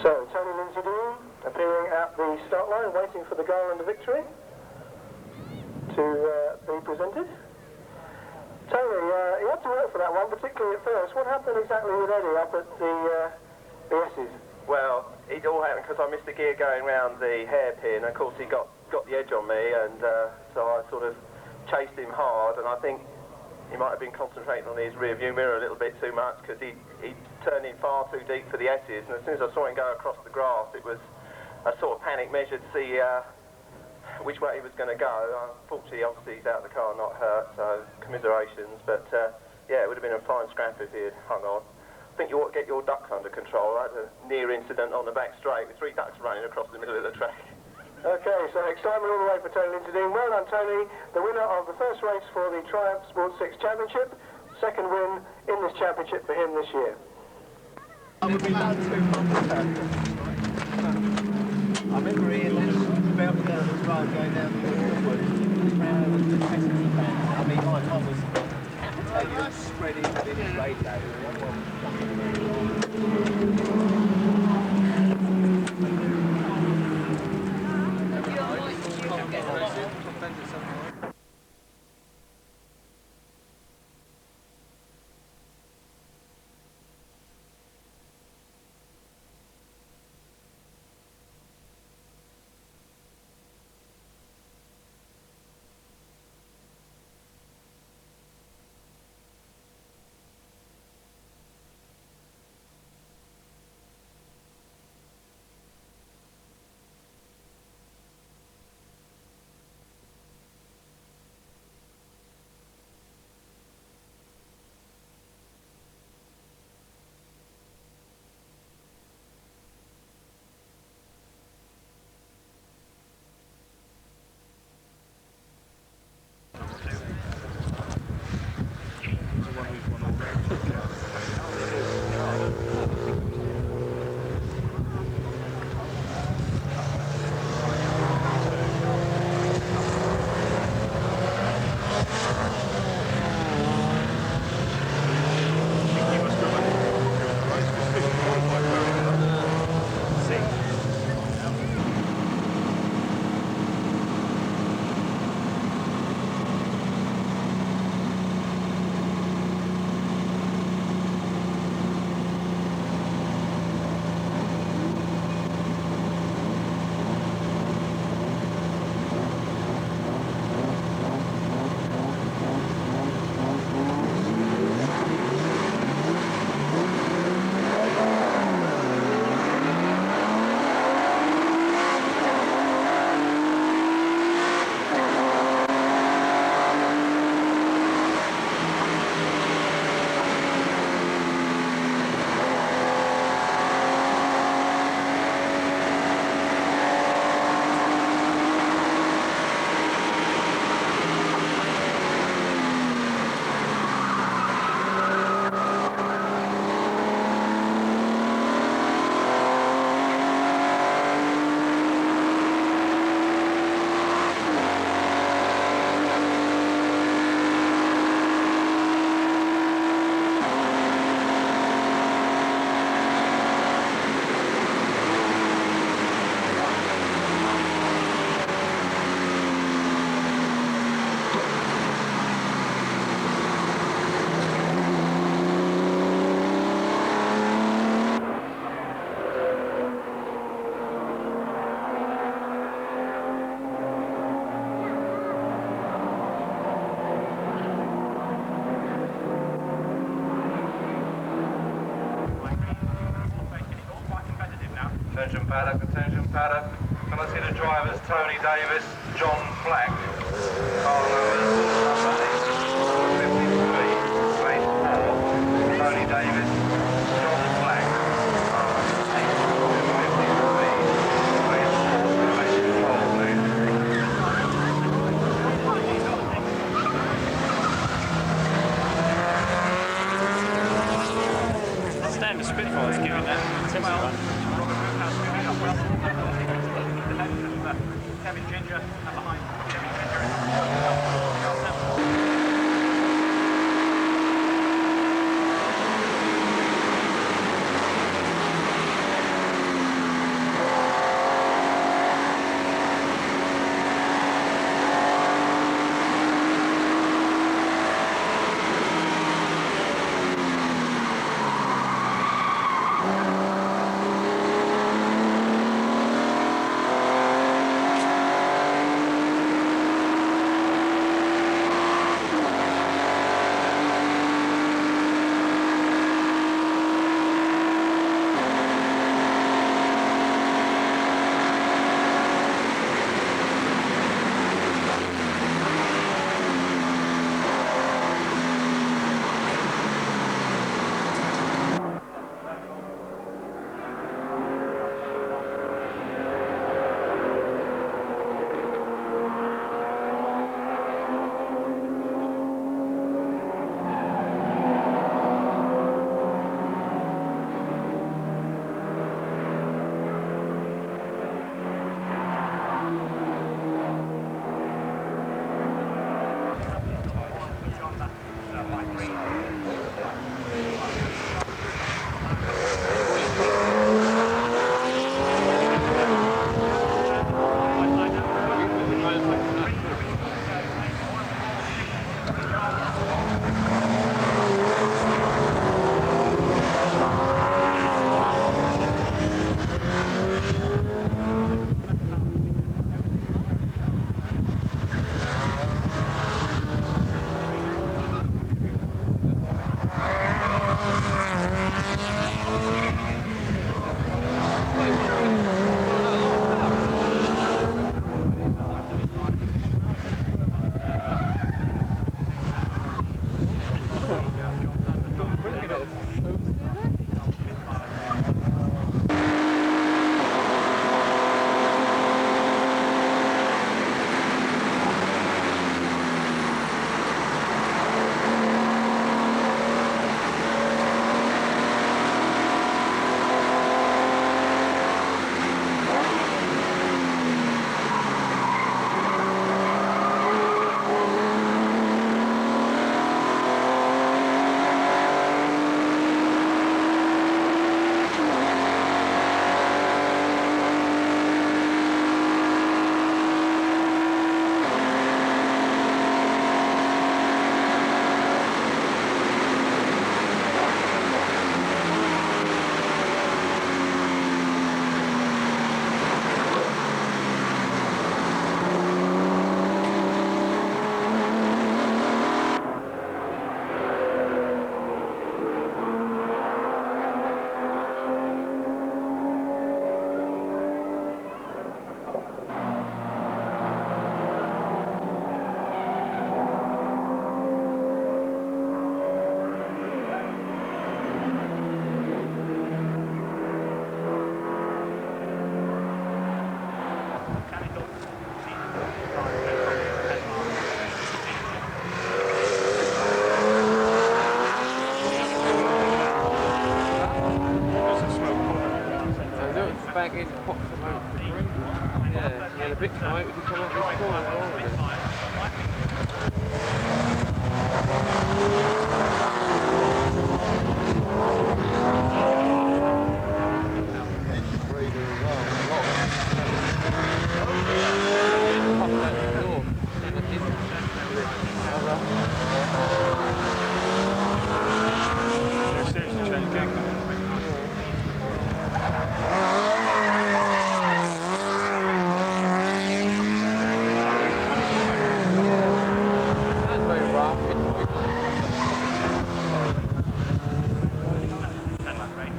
So, Tony Lindsay-Dean appearing at the start line, waiting for the goal and the victory to be presented. Tony, you had to work for that one, particularly at first. What happened exactly with Eddie up at the S's? Well, it all happened because I missed the gear going round the hairpin. Of course, he got the edge on me, and so I sort of chased him hard, and I think he might have been concentrating on his rear view mirror a little bit too much, because he turned in far too deep for the S's, and as soon as I saw him go across the grass, it was a sort of panic measure to see which way he was going to go. Unfortunately, obviously, he's out of the car, not hurt, so commiserations, but yeah, it would have been a fine scrap if he had hung on. I think you ought to get your ducks under control. I had a near incident on the back straight with 3 ducks running across the middle of the track. Okay, so excitement all the way for Tony Lindsay-Dean. Well done, Tony, the winner of the first race for the Triumph Sports 6 Championship. Second win in this championship for him this year. I remember Ian about down the road going down the road, round the TSSC band. I mean, my time was spreading the radio. Attention paddock. Can I see the drivers? Tony Davis, John Black. Car number 53, race 4. Tony Davis, John Black. Standard Spitfire's giving that 10 run. Kevin Ginger and behind Kevin Ginger. back in, pop them out for green. Yeah, and then a bit tight, we can come up with 4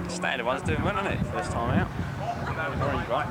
Standard one's doing well, isn't it? First time out. Very right.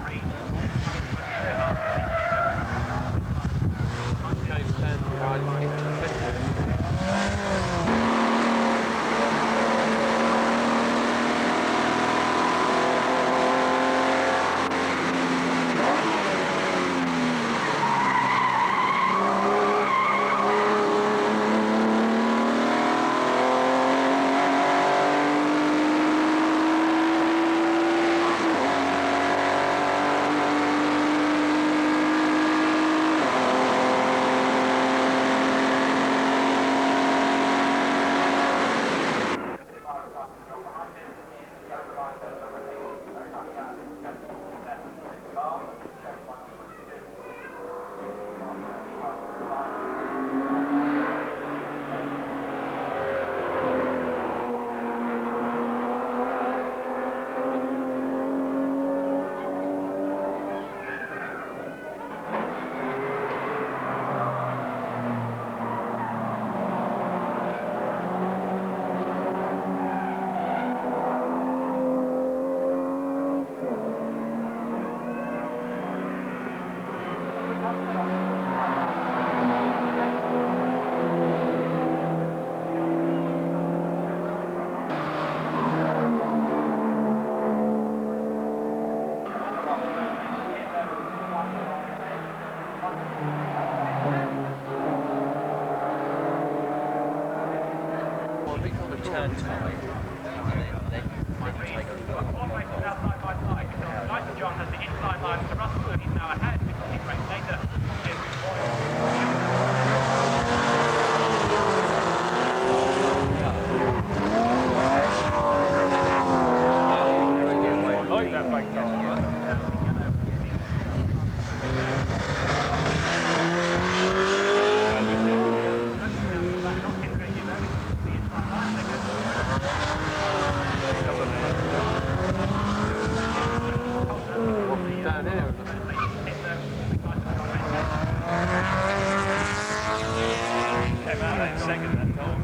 Turn time. John has the inside line to Russell, and he's now ahead. 15 race later. I like that back tire. down here. Came out in second that time.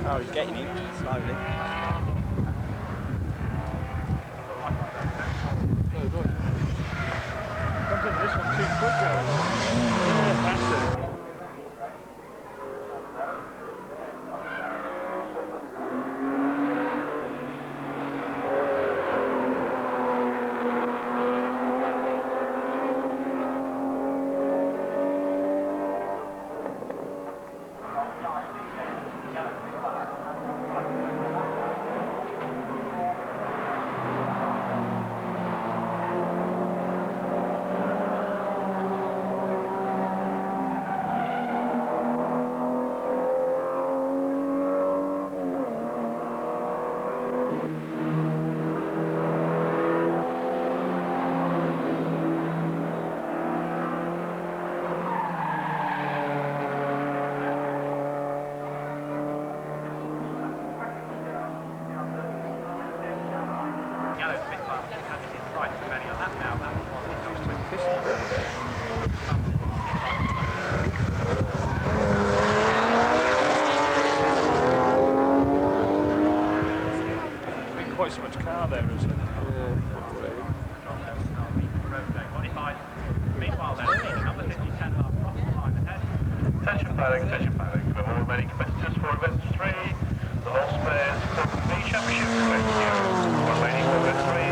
Oh, he's getting him slowly. This one too quick, yeah, faster. Quite so much car there, isn't it? Attention paddock, for all remaining competitors for event 3, the lost spares for the championship event 0. Remaining for event 3,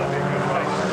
race C,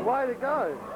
Way to go.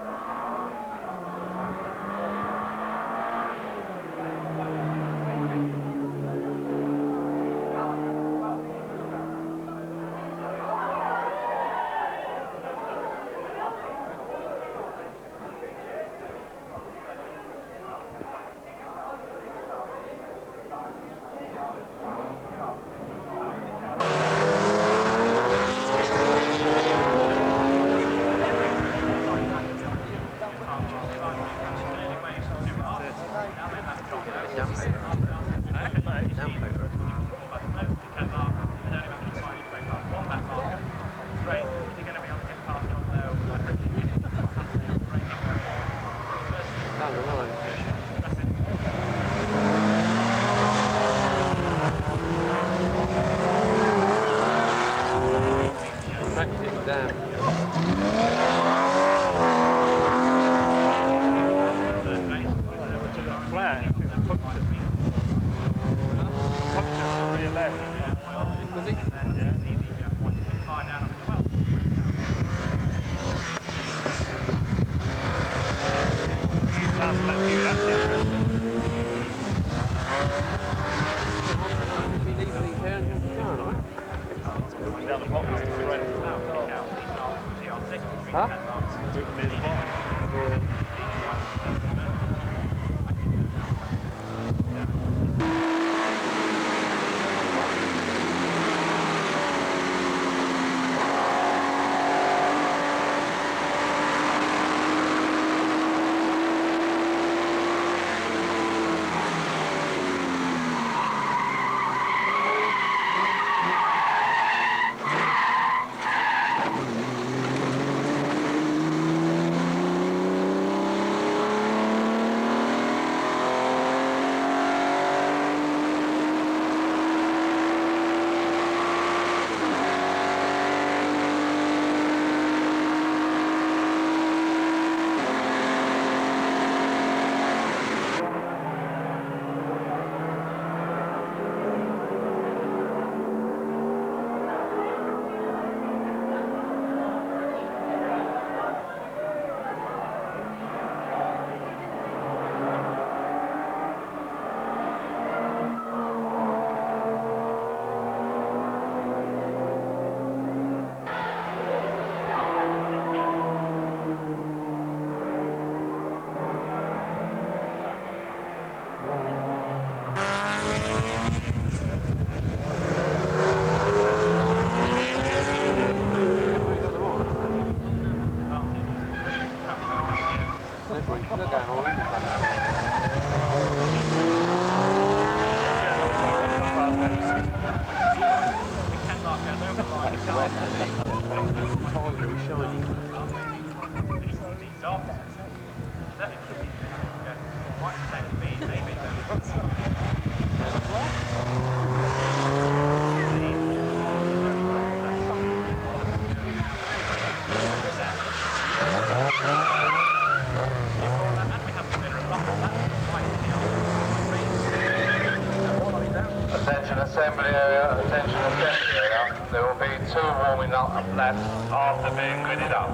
assembly area, attention assembly area. There will be 2 warming up laps after being gridded up.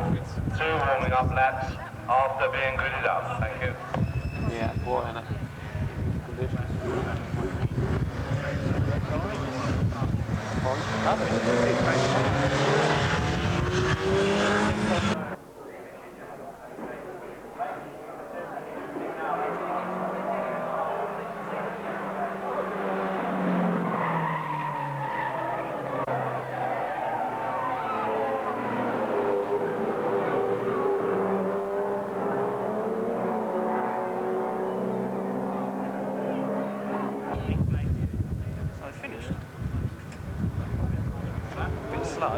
2 warming up laps after being gridded up. Thank you. Yeah, boy, innit? Conditions. So finished. A bit slow.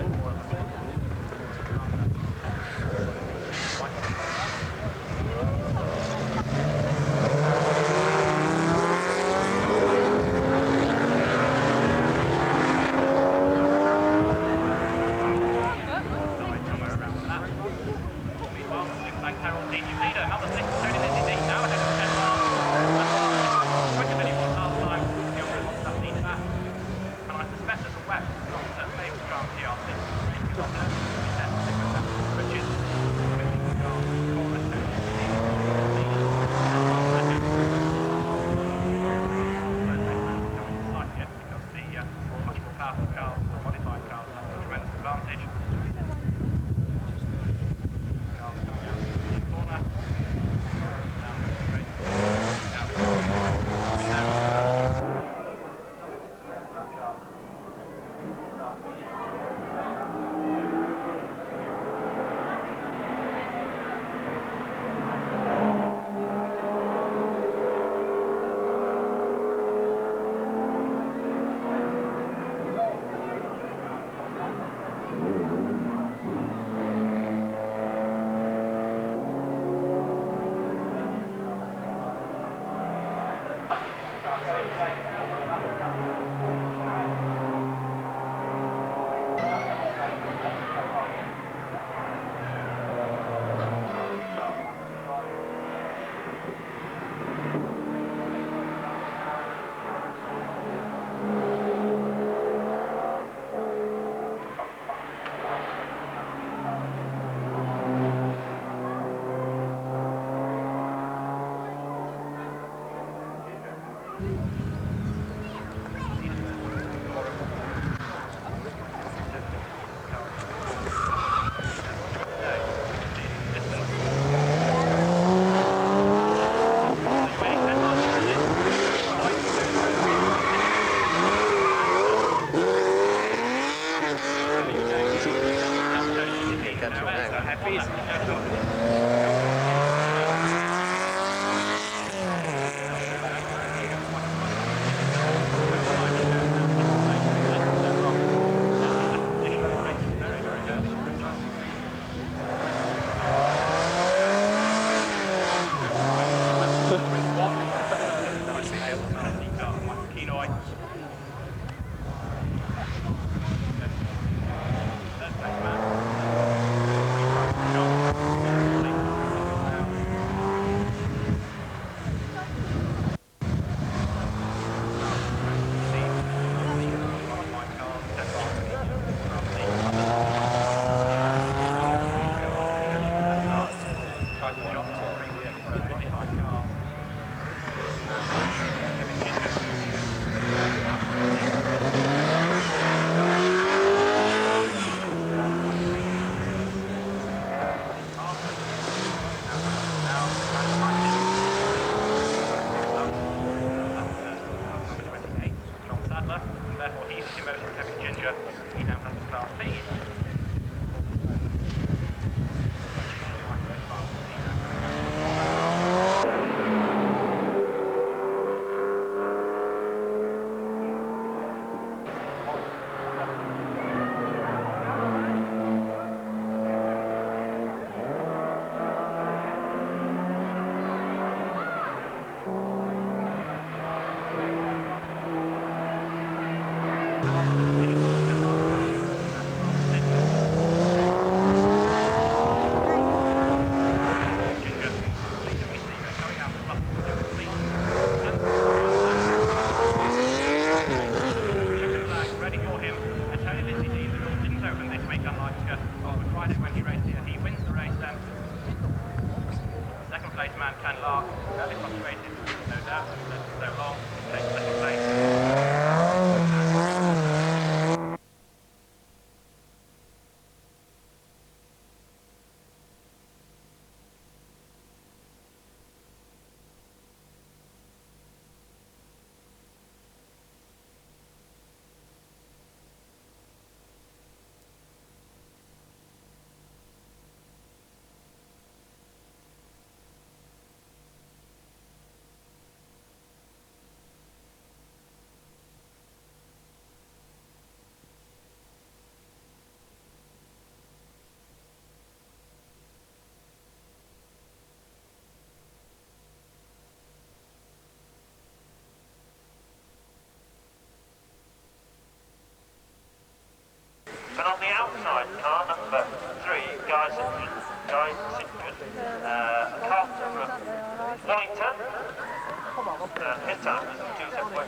time.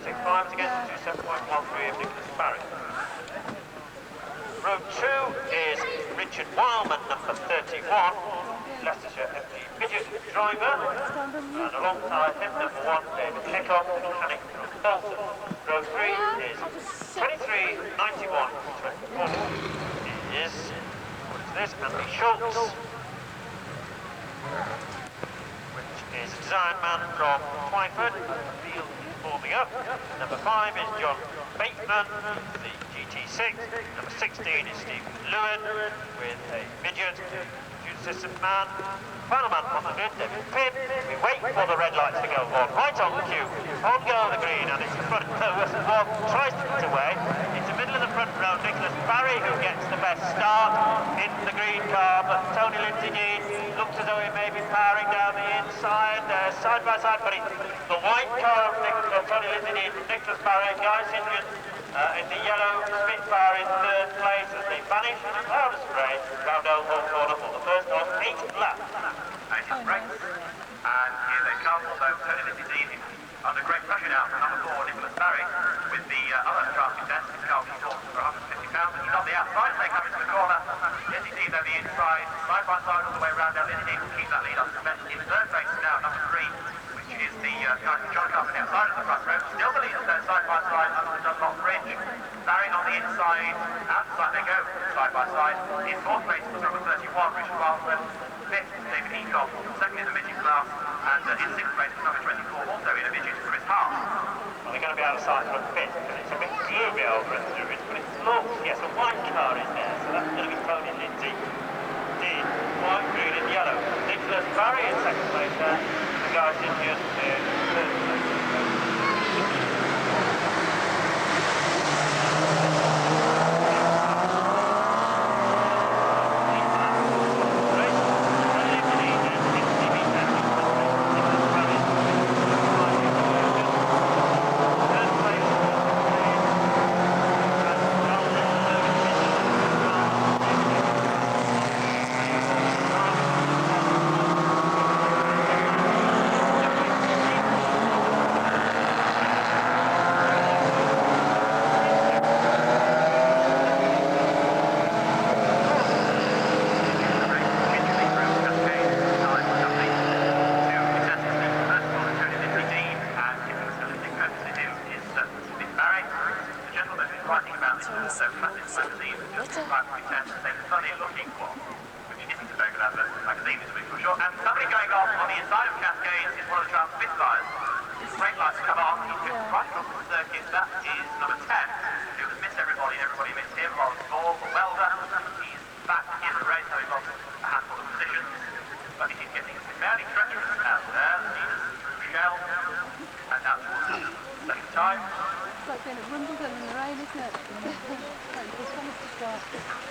27.65 against 27.13 of Nicholas Barry. Row 2 is Richard Wildman, number 31, Leicestershire FD Midget driver, and alongside him, number 1, David Hickok, mechanic from Bolton. Row 3 is 23.91, 24 is, what is this, Andy Schultz, which is a design man from Twyford. The field is forming up. Number 5 is John Bateman, the GT6. Number 16 is Stephen Lewin with a midget, June system man. Final man from the grid, David Pibb. We wait for the red lights to go on. Right on the cue. On go the green, and it's the front row. Whistle tries to get away. It's the middle of the front row. Nicholas Barry who gets the best start in the green car, but Tony Lindsay Dean looks as though he may be powering down the inside, side by side, but it's the white car of Tony Lindsay Dean, Nicholas Barry, Guy Sinjin in the yellow Spitfire in third place as they vanish in a cloud of spray round Oldham Corner for the first of 8 laps. And it's brakes, and here they come. So Tony Lindsay Dean is under great pressure now from number 4, Nicholas Barry, with the other car contestant, Carl Keaton, for £150. He's on the outside as they come into the corner. Lindsay Dean on the inside, side by side all the way around. Now Lindsay Dean will keep that lead up to best. In third place now, number 3, which is the John Carver outside of the front row. Still the leaders there side by side under the Dunlop Bridge. Barry on the inside, outside they go, side by side. In fourth place was number 31, Richard Wildman. Fifth, David Eacock. Second in the midget class. And in sixth place was number 24, also in a midget, Chris Hart. Well, they're going to be outside for a bit, because it's a bit gloomy over at the ridge, but it looks, yes, a white car is there, so that's going to be Tony Lindsay Dean. White, green and yellow. Nicholas Barry in second place there, the guys in here in third place.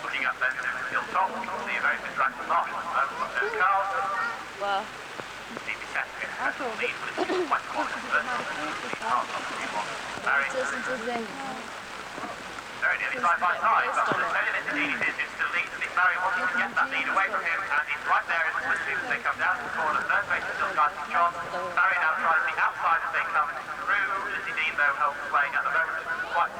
Looking up then to the hilltop, you can see a very distracted march over those cars. Well, Stevie Test gets the lead, but it's quite quiet at first. Barry, very nearly side by side, but Tony Lindsay Dean is still lead, and Barry wanting to get that lead away from him, and he's right there in the switch as they come down to the corner. Third place is still Guy John. Barry now tries the outside as they come through. Lindsay Dean, though, holds play at the moment, quite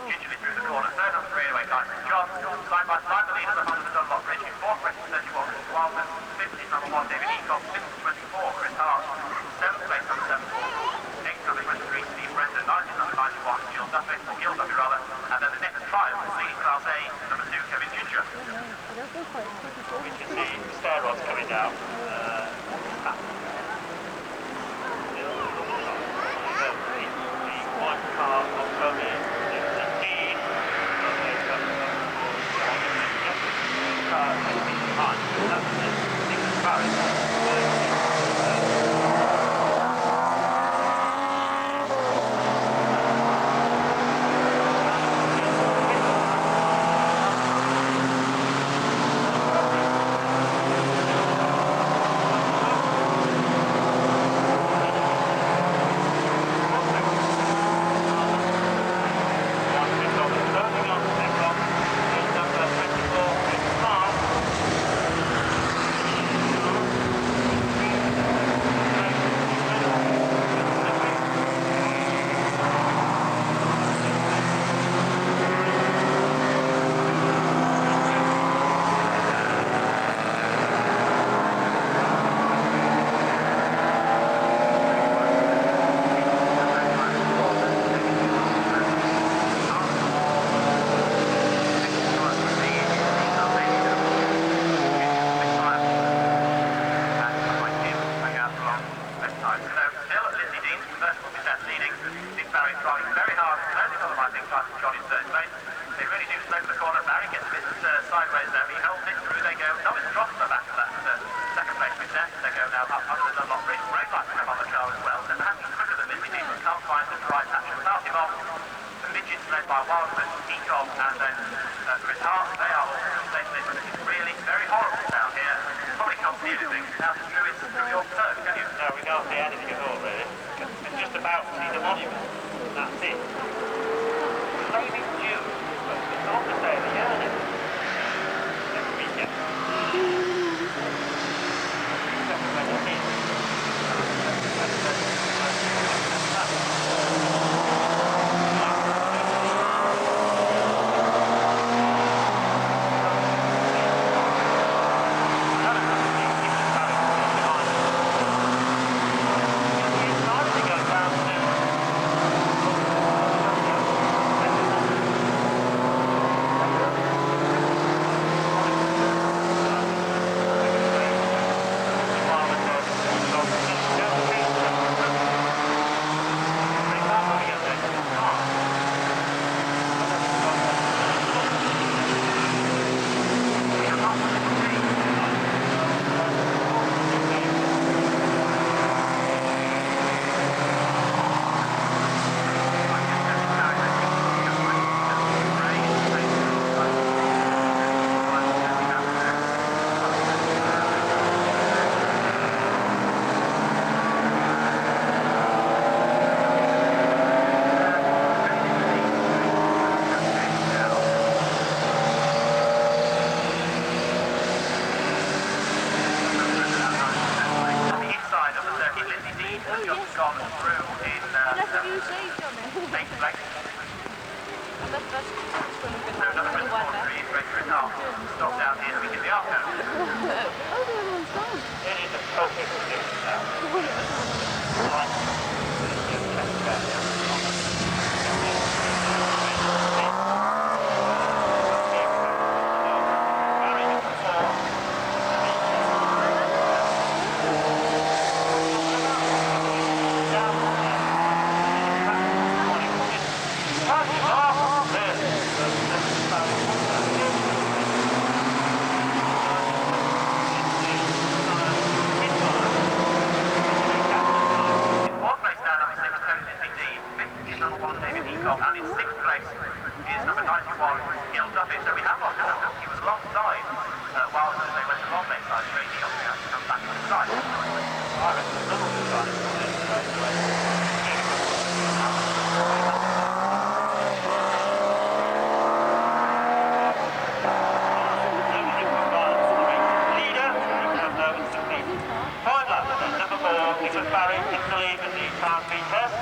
gingerly through the corner. Third on 3 away, Guy John. Side by side, the leaders up under the Dunlop Bridge. In fourth place is 31, Chris Wildman. Fifth is number 1, David Eacock. Sixth is 24, Chris Hart. Seventh place, number 7, eighth, number 23, Steve Brendan. Ninth is number 91, Gil Duffy, and then the next 5 is leading Class A, number 2, Kevin Ginger. We can see the stair rods coming down. The white car of Tony Lindsay Dean. Nicholas Barry. left, they go now up under the lock bridge. Brake lights come on the car as well. They're passing quicker than this midget, but can't find the right action. Start him off. The midgets led by Wildman, Ecom, and then Chris Hart. They are all saying this is really very horrible down here. Probably can't see anything. Now through your turn, can you? No, we can't see anything at all, really. It's just about to see the monument. That's it. Flaming June. It's on the day of the year, isn't it? Next weekend. Stop down here so we can be after. It is a perfect condition now. And in sixth place is number 91, Gil Duffy. So we have lost him. He was alongside while they went along their side. He obviously has to come back to the side. I reckon the middle of the side is leader, five laps, number 4, Nicholas Barry, Italy, in the time speed test.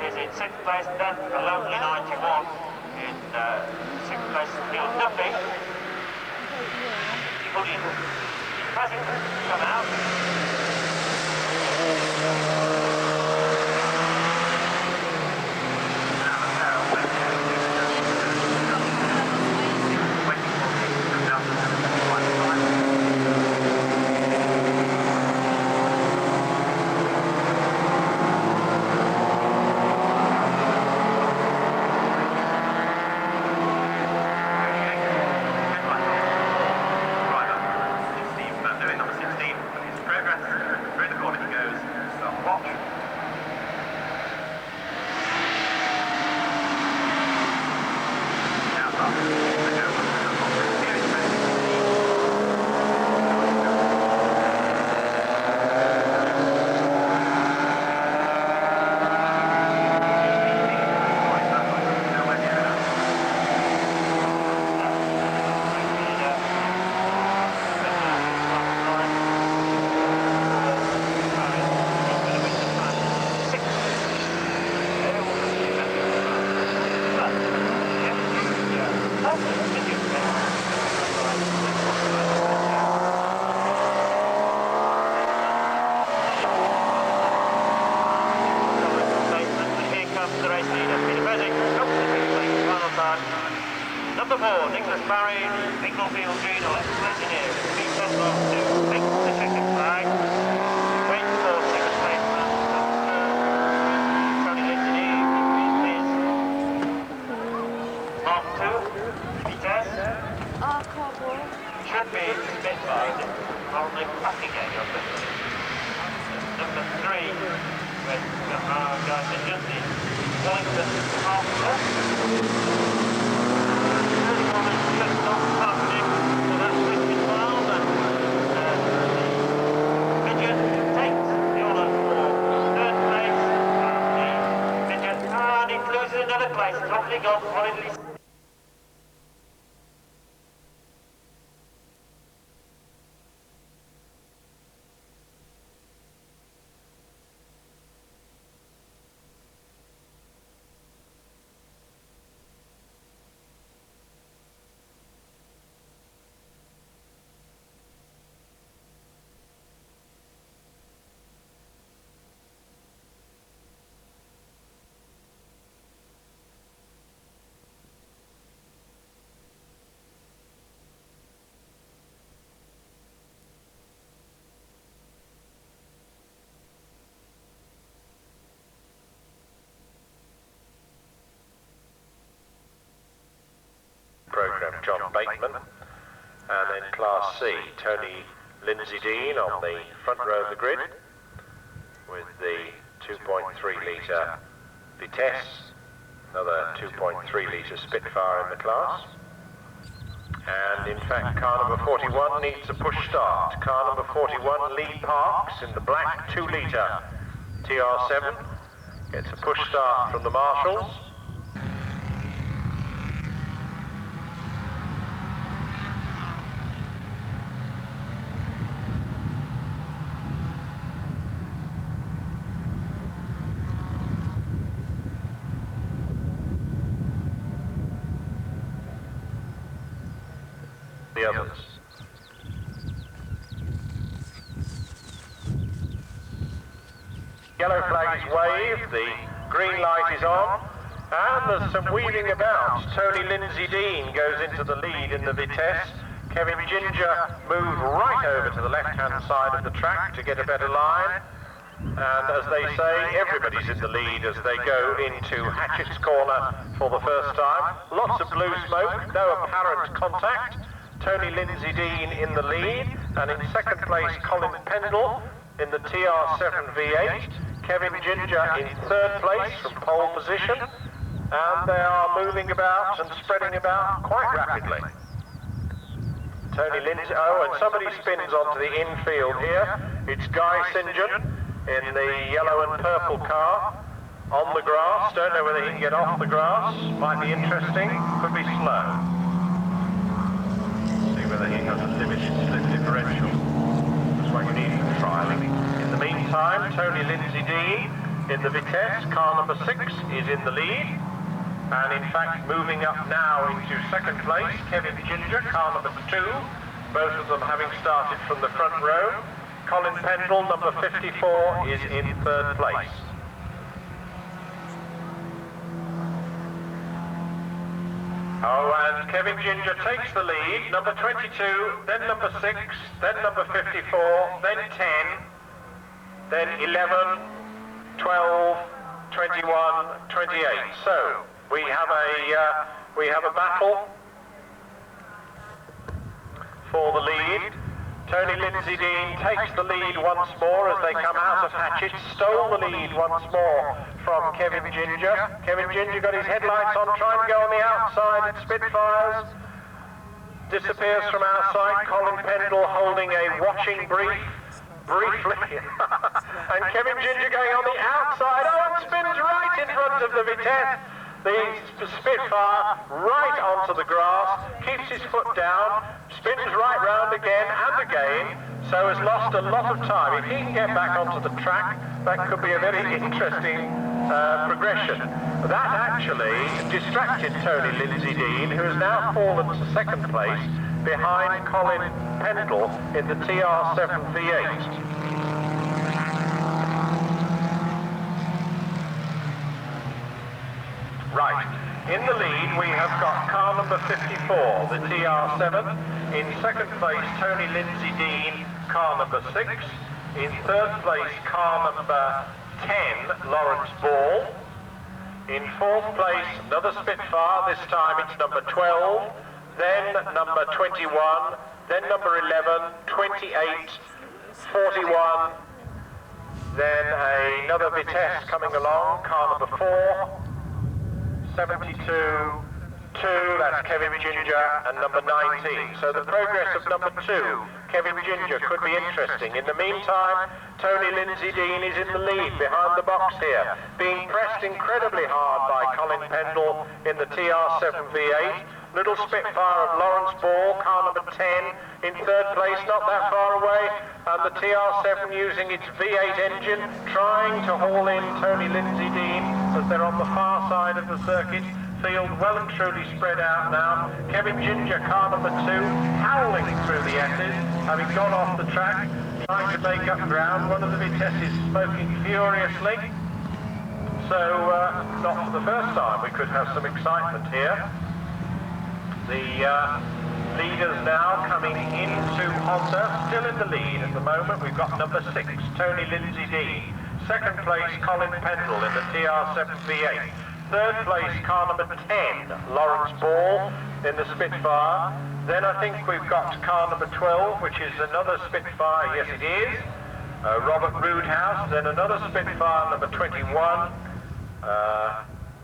Is in 6th place, then a lonely 91 in 6th place, Neil Duffy. Pulling present come out. Number 4, Nicholas Barry, Inglefield Green, electrical engineer. Speed test off to take the checkered flag. Wait for 6th place. Tony engineer is Mark 2, Vitesse. Should be Spitfire. I'll make back again, I think. Number 3, with guys in Justin. Wellington after. Another place, totally gone, probably. Programme John Bateman, and then Class C, Tony Lindsay Dean on the front row of the grid with the 2.3 litre Vitesse, another 2.3 litre Spitfire in the class. And in fact, car number 41 needs a push start. Car number 41, Lee Parks, in the black 2 litre TR7, gets a push start from the marshals. The others. Yellow flag is waved, the green light is on, and there's some weaving about. Tony Lindsay Dean goes into the lead in the Vitesse. Kevin Ginger moved right over to the left-hand side of the track to get a better line. And as they say, everybody's in the lead as they go into Hatchett's Corner for the first time. Lots of blue smoke, no apparent contact. Tony Lindsay Dean in the lead, and in second place Colin Pendle in the TR7 V8. Kevin Ginger in third place from pole position, and they are moving about and spreading about quite rapidly. Tony Lindsay, oh, and somebody spins onto the infield here. It's Guy St John in the yellow and purple car on the grass. Don't know whether he can get off the grass. Might be interesting. Could be slow. See whether he has a limited slip differential. That's what you need for trialling. In the meantime, Tony Lindsay Dean in the Vitesse, car number 6, is in the lead. And in fact, moving up now into second place, Kevin Ginger, car number 2, both of them having started from the front row. Colin Pendle, number 54, is in third place. Oh, and Kevin Ginger takes the lead, number 22, then number 6, then number 54, then 10, then 11, 12, 21, 28. So, we have a battle for the lead. Tony Lindsay Dean takes the lead once more as they come out of Hatchet, stole the lead once more from Kevin Ginger. Kevin Ginger got his headlights on, trying to go on the outside at Spitfires. Disappears from our sight. Colin Pendle holding a watching briefly. And Kevin Ginger going on the outside. Oh, and spins right in front of the Vitesse. The Spitfire right onto the grass, keeps his foot down, spins right round again and again, so has lost a lot of time. If he can get back onto the track, that could be a very interesting progression. That actually distracted Tony Lindsay Dean, who has now fallen to second place behind Colin Pendle in the TR7 V8. Right, in the lead we have got car number 54, the TR7. In second place, Tony Lindsay Dean, car number 6. In third place, car number 10, Lawrence Ball. In fourth place, another Spitfire, this time it's number 12, then number 21, then number 11, 28, 41, then another Vitesse coming along, car number 4, 72, 2, that's Kevin Ginger, and number 19. So the progress of number 2, Kevin Ginger, could be interesting. In the meantime, Tony Lindsay Dean is in the lead behind the box here, being pressed incredibly hard by Colin Pendle in the TR7 V8. Little Spitfire of Lawrence Ball, car number 10, in third place, not that far away, and the TR7 using its V8 engine, trying to haul in Tony Lindsay Dean as they're on the far side of the circuit. Field well and truly spread out now. Kevin Ginger, car number 2, howling through the S's, having gone off the track, trying to make up ground. One of the Vitesses smoking furiously. So, not for the first time, we could have some excitement here. The leaders now coming into Honda, still in the lead at the moment. We've got number 6, Tony Lindsay Dean. Second place, Colin Pendle in the TR7 V8. Third place, car number 10, Lawrence Ball in the Spitfire. Then I think we've got car number 12, which is another Spitfire. Yes, it is. Robert Roodhouse. Then another Spitfire, number 21,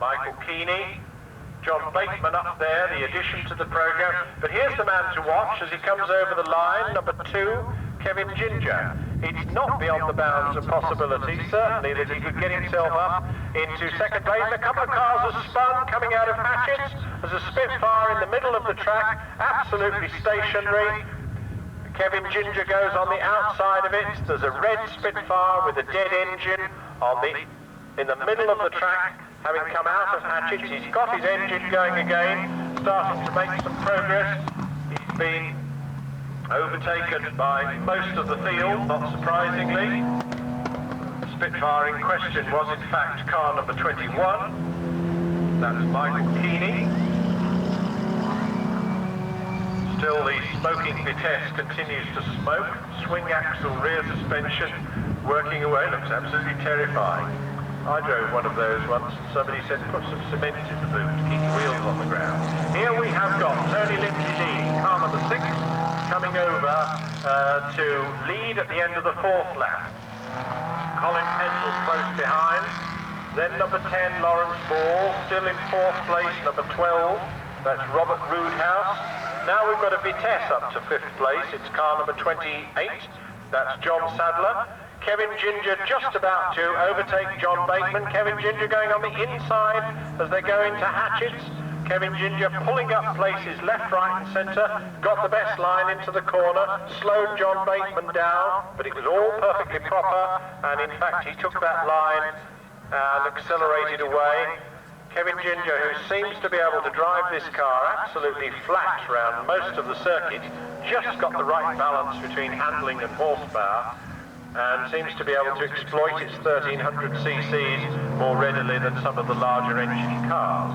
Michael Keeney. John Bateman up there, the addition to the program. But here's the man to watch as he comes over the line, number 2, Kevin Ginger. It's not beyond the bounds of possibility, certainly, that he could get himself up into second place. A couple of cars are spun coming out of Hatchets. There's a Spitfire in the middle of the track, absolutely stationary. Kevin Ginger goes on the outside of it. There's a red Spitfire with a dead engine in the middle of the track. Having come out of Hatchet, he's got his engine going again, starting to make some progress. He's been overtaken by most of the field, not surprisingly. Spitfire in question was in fact car number 21. That's Michael Keeney. Still the smoking Vitesse continues to smoke. Swing axle rear suspension working away, looks absolutely terrifying. I drove one of those once, and somebody said put some cement in the boot to keep the wheels on the ground. Here we have got Tony Lindsay, car number 6, coming over to lead at the end of the 4th lap. Colin Pendle close behind. Then number 10, Lawrence Ball, still in 4th place, number 12, that's Robert Roodhouse. Now we've got a Vitesse up to 5th place, it's car number 28, that's John Sadler. Kevin Ginger just about to overtake John Bateman. Kevin Ginger going on the inside as they go into Hatchets. Kevin Ginger pulling up places left, right and centre. Got the best line into the corner. Slowed John Bateman down, but it was all perfectly proper. And in fact, he took that line and accelerated away. Kevin Ginger, who seems to be able to drive this car absolutely flat around most of the circuit, just got the right balance between handling and horsepower, and seems to be able to exploit its 1300 cc's more readily than some of the larger engine cars.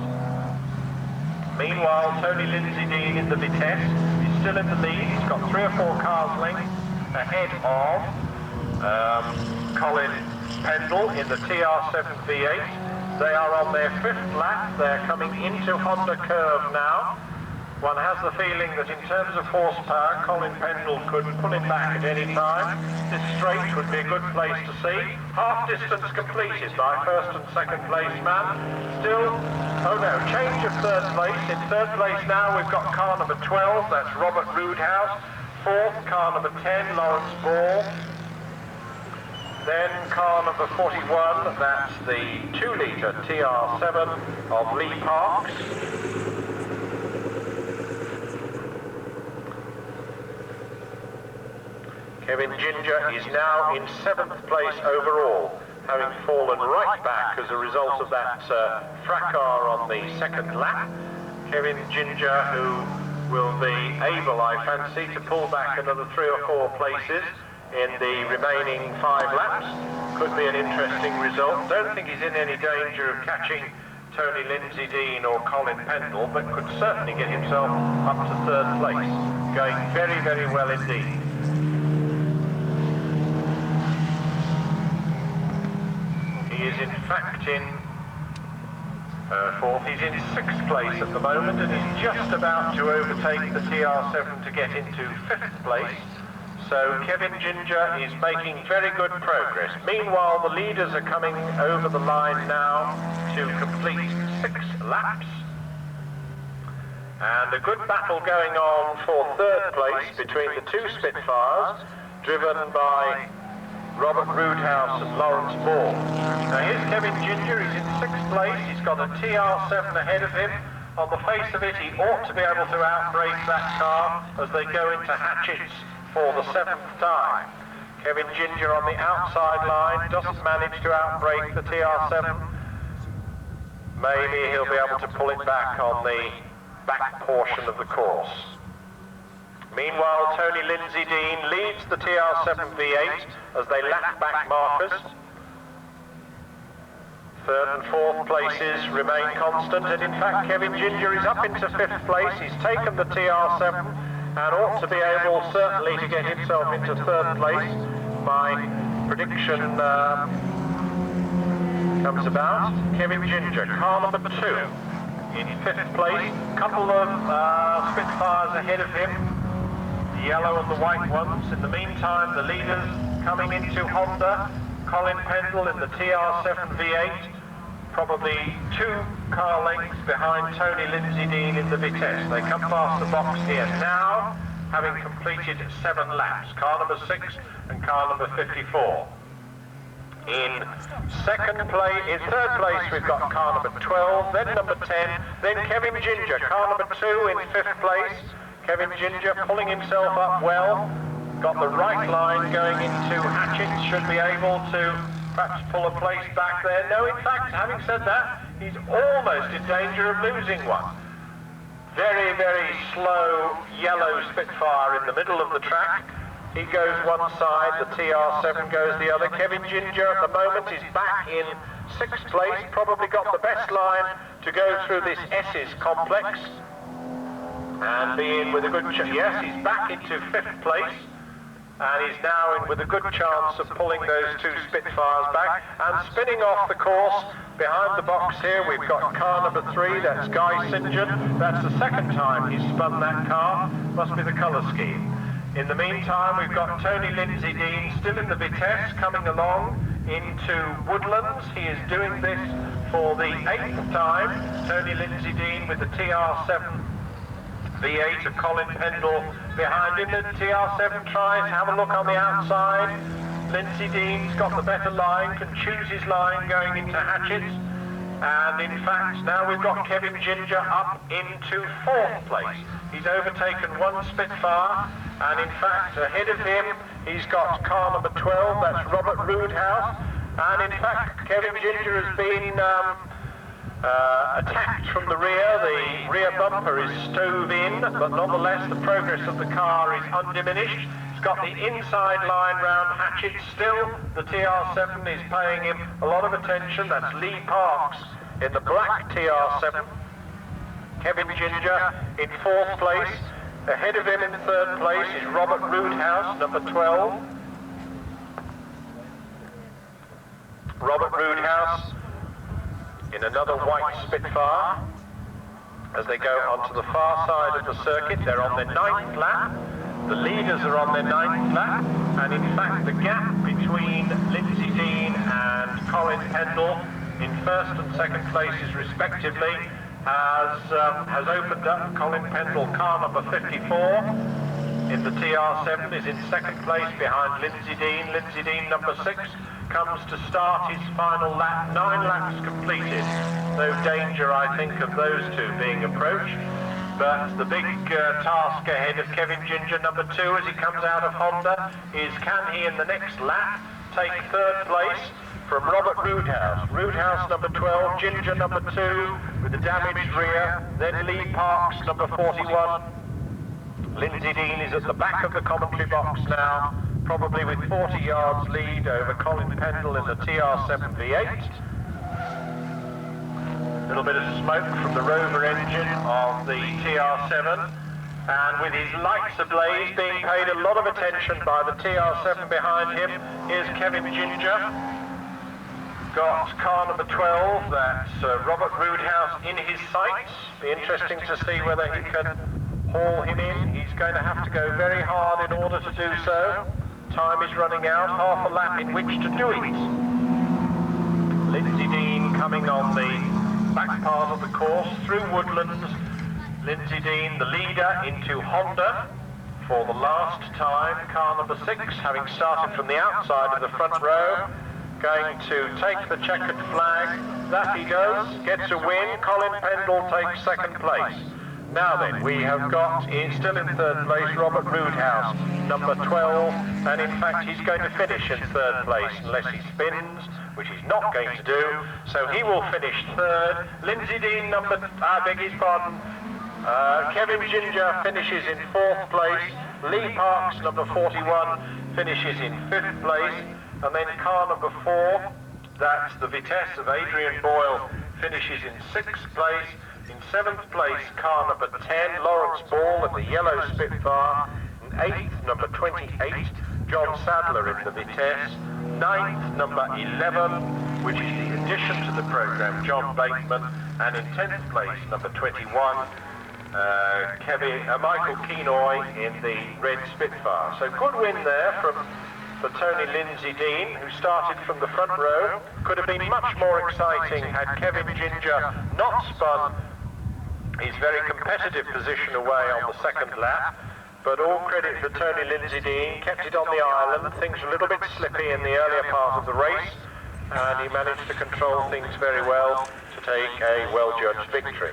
Meanwhile, Tony Lindsay Dean in the Vitesse is still in the lead. He's got 3 or 4 cars length ahead of Colin Pendle in the TR7 V8. They are on their 5th lap. They're coming into Honda Curve now. One has the feeling that in terms of horsepower, Colin Pendle could pull him back at any time. This straight would be a good place to see. Half distance completed by 1st and 2nd place man. Still, oh no, change of 3rd place. In 3rd place now we've got car number 12, that's Robert Roodhouse. 4th, car number 10, Lawrence Ball. Then car number 41, that's the 2-litre TR7 of Lee Parks. Kevin Ginger is now in 7th place overall, having fallen right back as a result of that fracas on the 2nd lap. Kevin Ginger, who will be able, I fancy, to pull back another 3 or 4 places in the remaining 5 laps. Could be an interesting result. Don't think he's in any danger of catching Tony Lindsay Dean or Colin Pendle, but could certainly get himself up to 3rd place. Going very, very well indeed. He is in fact in 4th. He's in 6th place at the moment and is just about to overtake the TR7 to get into 5th place. So Kevin Ginger is making very good progress. Meanwhile, the leaders are coming over the line now to complete 6 laps. And a good battle going on for 3rd place between the 2 Spitfires, driven by Robert Roodhouse and Lawrence Ball. Now here's Kevin Ginger, he's in 6th place, he's got a TR7 ahead of him. On the face of it, he ought to be able to outbrake that car as they go into Hatchets for the 7th time. Kevin Ginger on the outside line doesn't manage to outbrake the TR7. Maybe he'll be able to pull it back on the back portion of the course. Meanwhile, Tony Lindsay Dean leads the TR7 V8 as they lap back markers. 3rd and 4th places remain constant, and in fact Kevin Ginger is up into 5th place. He's taken the TR7 and ought to be able certainly to get himself into 3rd place. My prediction comes about. Kevin Ginger, car number 2, in 5th place. Couple of Spitfires ahead of him, the yellow and the white ones. In the meantime, the leaders coming into Honda. Colin Pendle in the TR7 V8, probably 2 car lengths behind Tony Lindsay Dean in the Vitesse. They come past the box here now, having completed 7 laps. Car number 6 and car number 54. In 3rd place we've got car number 12, then number 10, then Kevin Ginger, car number 2 in 5th place. Kevin Ginger pulling himself up well, got the right line going into Hatchets, should be able to perhaps pull a place back there. No, in fact, having said that, he's almost in danger of losing one. Very, very slow yellow Spitfire in the middle of the track. He goes one side, the TR7 goes the other. Kevin Ginger at the moment is back in 6th place, probably got the best line to go through this S's complex. And be in with a good yes, he's back into 5th place. and he's now in with a good chance of pulling those two Spitfires back and spinning off the course. Behind the box here we've got car number 3, that's Guy St. John. That's the second time he's spun that car, must be the colour scheme. In the meantime we've got Tony Lindsay Dean still in the Vitesse coming along into Woodlands. He is doing this for the 8th time. Tony Lindsay Dean with the TR7 V8 of Colin Pendle behind him. The TR7 tries to have a look on the outside. Lindsay Dean's got the better line, can choose his line going into Hatchett's. And in fact, now we've got Kevin Ginger up into 4th place. He's overtaken one Spitfire, and in fact, ahead of him, he's got car number 12, that's Robert Roodhouse. And in fact, Kevin Ginger has been attacked from the rear bumper is stove in, but nonetheless the progress of the car is undiminished. It's got the inside line round Hatchett still. The TR7 is paying him a lot of attention. That's Lee Parks in the black TR7. Kevin Ginger in 4th place. Ahead of him in 3rd place is Robert Roodhouse, number 12. Robert Roodhouse in another white Spitfire. As they go onto the far side of the circuit, they're on their 9th lap. The leaders are on their 9th lap, and in fact the gap between Lindsay Dean and Colin Pendle in 1st and 2nd places respectively has opened up. Colin Pendle, car number 54 in the TR7, is in 2nd place behind Lindsay Dean. Lindsay Dean, number 6, comes to start his final lap. 9 laps completed. No danger, I think, of those two being approached. But the big task ahead of Kevin Ginger, number 2, as he comes out of Honda, is can he in the next lap take 3rd place from Robert Roodhouse. Roodhouse, number 12, Ginger, number 2, with the damaged rear. Then Lee Parks, number 41. Lindsay Dean is at the back of the commentary box now, probably with 40 yards lead over Colin Pendle in the TR7 V8. A little bit of smoke from the Rover engine of the TR7, and with his lights ablaze, being paid a lot of attention by the TR7 behind him, is Kevin Ginger. Got car number 12, that's Robert Roodhouse in his sights. Be interesting to see whether he can haul him in. He's going to have to go very hard in order to do so. Time is running out, half a lap in which to do it. Lindsay Dean coming on the back part of the course through Woodlands. Lindsay Dean, the leader, into Honda for the last time. Car number 6, having started from the outside of the front row, going to take the checkered flag. That he does, gets a win. Colin Pendle takes 2nd place. Now then, we have got, still in 3rd place, Robert Roodhouse, number 12, and in fact he's going to finish in 3rd place unless he spins, which he's not going to do, so he will finish 3rd. Lindsay Dean, Kevin Ginger finishes in 4th place. Lee Parks, number 41, finishes in 5th place, and then car number 4, that's the Vitesse of Adrian Boyle, finishes in 6th place. In 7th place, car number 10, Lawrence Ball in the yellow Spitfire. In 8th, number 28, John Sadler in the Vitesse. 9th, number 11, which is the addition to the programme, John Bateman. And in 10th place, number 21, Michael Kenoy in the red Spitfire. So good win there for Tony Lindsay Dean, who started from the front row. Could have been much more exciting had Kevin Ginger not spun his very competitive position away on the 2nd lap. But all credit for Tony Lindsay Dean, kept it on the island. Things were a little bit slippy in the earlier part of the race, and he managed to control things very well to take a well-judged victory.